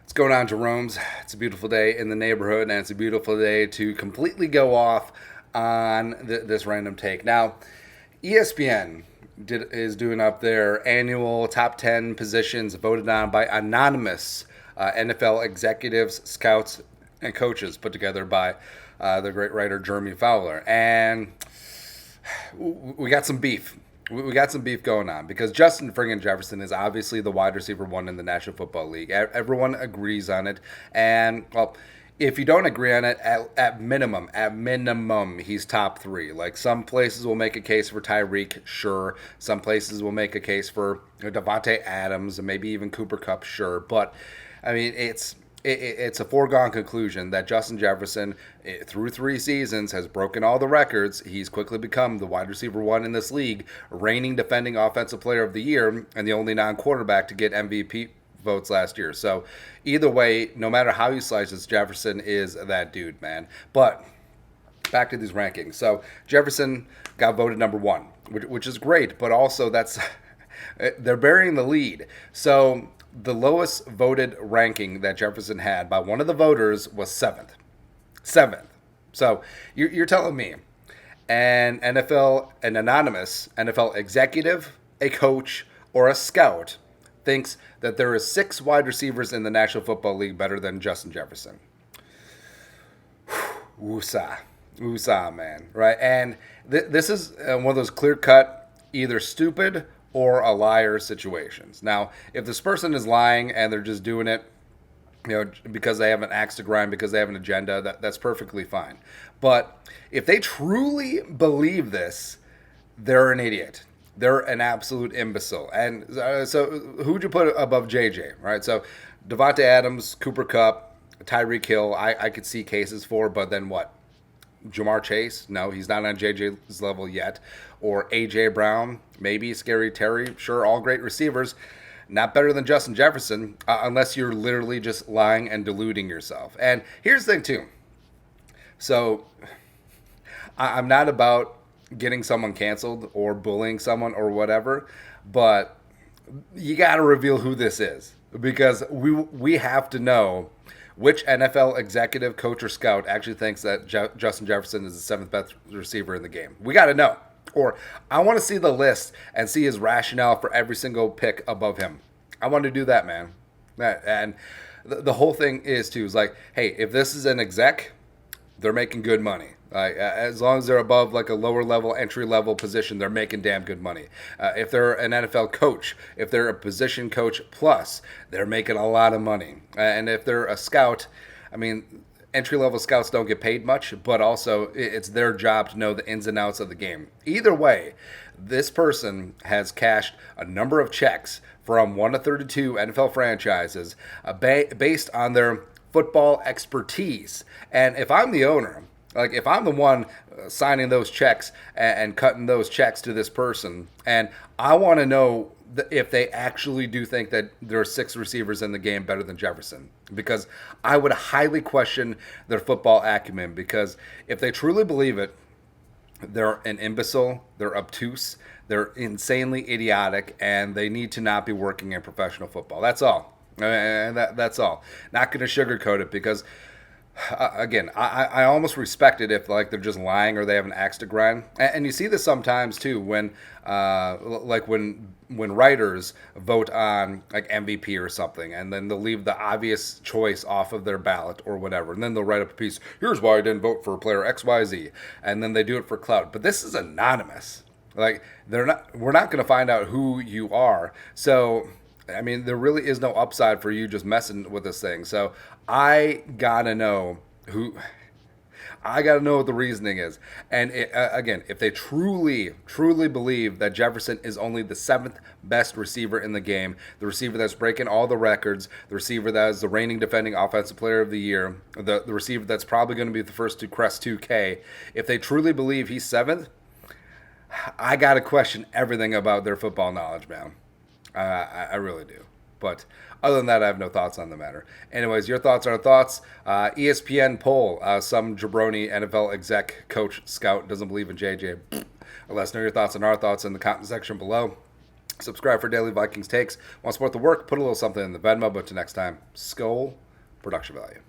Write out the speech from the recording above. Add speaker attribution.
Speaker 1: What's going on, Jerome's? It's a beautiful day in the neighborhood, and it's a beautiful day to completely go off on this random take. Now, ESPN is doing up their annual top 10 positions voted on by anonymous NFL executives, scouts, and coaches put together by the great writer JEROME Fowler. And we got some beef. We got some beef going on because Justin friggin' Jefferson is obviously the wide receiver one in the National Football League. Everyone agrees on it. And, well, if you don't agree on it, at minimum, he's top three. Like, some places will make a case for Tyreek, sure. Some places will make a case for Davante Adams and maybe even Cooper Kupp, sure. But, I mean, it's a foregone conclusion that Justin Jefferson, through 3 seasons, has broken all the records. He's quickly become the wide receiver one in this league, reigning defending offensive player of the year, and the only non-quarterback to get MVP votes last year. So either way, no matter how you slice this, Jefferson is that dude, man. But back to these rankings. So Jefferson got voted number one, which is great, but also that's they're burying the lead. So the lowest voted ranking that Jefferson had by one of the voters was seventh. Seventh. So you're telling me an anonymous NFL executive, a coach, or a scout thinks that there is 6 wide receivers in the National Football League better than Justin Jefferson. Woosah, man. Right? And this is one of those clear-cut, either stupid or a liar situations. Now, if this person is lying and they're just doing it, because they have an axe to grind, because they have an agenda, that's perfectly fine. But if they truly believe this, they're an idiot. They're an absolute imbecile. And so who would you put above JJ, right? So Davante Adams, Cooper Kupp, Tyreek Hill, I could see cases for, but then what? Jamar Chase? No, he's not on JJ's level yet. Or A.J. Brown? Maybe. Scary Terry? Sure, all great receivers. Not better than Justin Jefferson, unless you're literally just lying and deluding yourself. And here's the thing, too. So, I'm not about getting someone canceled or bullying someone or whatever, but you got to reveal who this is. Because we have to know which NFL executive, coach, or scout actually thinks that Justin Jefferson is the 7th best receiver in the game. We got to know. Or I want to see the list and see his rationale for every single pick above him. I want to do that, man. And the whole thing is, too, is like, hey, if this is an exec, they're making good money. As long as they're above like a lower level, entry level position, they're making damn good money. If they're an NFL coach, if they're a position coach plus, they're making a lot of money. And if they're a scout, I mean, entry level scouts don't get paid much, but also it's their job to know the ins and outs of the game. Either way, this person has cashed a number of checks from 1 to 32 NFL franchises based on their football expertise. And if I'm the owner, like if I'm the one signing those checks and cutting those checks to this person, and I want to know if they actually do think that there are 6 receivers in the game better than Jefferson, because I would highly question their football acumen, because if they truly believe it, they're an imbecile, they're obtuse, they're insanely idiotic, and they need to not be working in professional football. That's all. And that's all. Not going to sugarcoat it, because again, I almost respect it if like they're just lying or they have an axe to grind. And you see this sometimes too when when writers vote on like MVP or something, and then they'll leave the obvious choice off of their ballot or whatever, and then they'll write up a piece. Here's why I didn't vote for player XYZ, and then they do it for clout. But this is anonymous. Like we're not going to find out who you are. So I mean, there really is no upside for you just messing with this thing. So I gotta know what the reasoning is. And again, if they truly believe that Jefferson is only the 7th best receiver in the game, the receiver that's breaking all the records, the receiver that is the reigning defending offensive player of the year, the receiver that's probably going to be the first to crest 2K, if they truly believe he's 7th, I gotta question everything about their football knowledge, man. I really do. But other than that, I have no thoughts on the matter. Anyways, your thoughts are thoughts. ESPN poll. Some jabroni NFL exec, coach, scout doesn't believe in JJ. Let us know your thoughts and our thoughts in the comment section below. Subscribe for daily Vikings takes. Want to support the work? Put a little something in the Venmo. But to next time, Skol, production value.